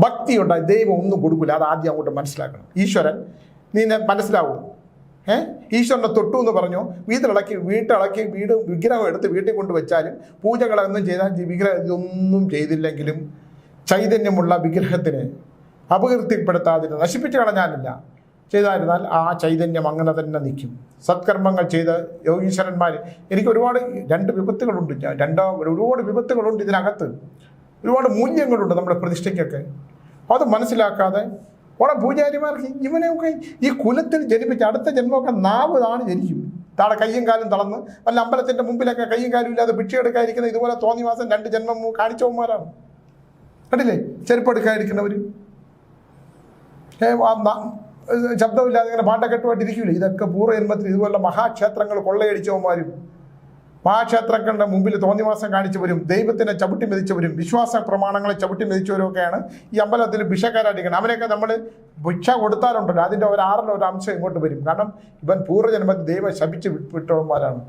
ഭക്തിയുണ്ടായി ദൈവം ഒന്നും കൊടുക്കില്ല. അത് ആദ്യം അങ്ങോട്ട് മനസ്സിലാക്കണം. ഈശ്വരൻ നീ മനസ്സിലാവും. ഈശ്വരനെ തൊട്ടു എന്ന് പറഞ്ഞു, വീട്ടിളക്കി വിഗ്രഹം എടുത്ത് വീട്ടിൽ കൊണ്ടുവച്ചാലും പൂജകളൊന്നും ചെയ്താൽ വിഗ്രഹം ഇതൊന്നും ചെയ്തില്ലെങ്കിലും ചൈതന്യമുള്ള വിഗ്രഹത്തിന് അപകീർത്തിപ്പെടുത്താതിരുന്ന നശിപ്പിച്ച് കളഞ്ഞാലില്ല ചെയ്തായിരുന്നാൽ ആ ചൈതന്യം അങ്ങനെ തന്നെ നിൽക്കും. സത്കർമ്മങ്ങൾ ചെയ്ത് യോഗീശ്വരന്മാർ എനിക്ക് ഒരുപാട് ഒരുപാട് വിപത്തുകളുണ്ട് ഇതിനകത്ത്. ഒരുപാട് മൂല്യങ്ങളുണ്ട് നമ്മുടെ പ്രതിഷ്ഠയ്ക്കൊക്കെ. അത് മനസ്സിലാക്കാതെ ഓടെ പൂജാരിമാർക്ക് ഇവനെയൊക്കെ ഈ കുലത്തിൽ ജനിപ്പിച്ച് അടുത്ത ജന്മമൊക്കെ നാവ് ജനിക്കും. താഴെ കയ്യും കാലും തളർന്ന് വല്ല അമ്പലത്തിൻ്റെ മുമ്പിലൊക്കെ കയ്യും കാലും ഇല്ലാതെ ഭിക്ഷയെടുക്കാതിരിക്കുന്ന ഇതുപോലെ തോന്നി മാസം 2 ജന്മം കാണിച്ചവന്മാരാണ്. കണ്ടില്ലേ ചെരുപ്പെടുക്കാതിരിക്കുന്നവർ, ശബ്ദമില്ലാതെ ഇങ്ങനെ പാണ്ടക്കെട്ടുമായിട്ടിരിക്കില്ല. ഇതൊക്കെ പൂർവ്വജന്മത്തിൽ ഇതുപോലെ മഹാക്ഷേത്രങ്ങൾ കൊള്ളയടിച്ചവന്മാരും മഹാക്ഷേത്രങ്ങളുടെ മുമ്പിൽ തോന്നിവാസം കാണിച്ചവരും ദൈവത്തിനെ ചവിട്ടി മെതിച്ചവരും വിശ്വാസ പ്രമാണങ്ങളെ ചവിട്ടി മെതിച്ചവരും ഒക്കെയാണ് ഈ അമ്പലത്തിൽ ഭിക്ഷക്കാരായിരിക്കണം. അവരെയൊക്കെ നമ്മൾ ഭിക്ഷ കൊടുത്താലുണ്ടല്ലോ അതിൻ്റെ ഒരു 6 ഒരു അംശം ഇങ്ങോട്ട് വരും. കാരണം ഇവൻ പൂർവ്വജന്മത്തിൽ ദൈവം ശപിച്ച് വിട്ടവന്മാരാണ്.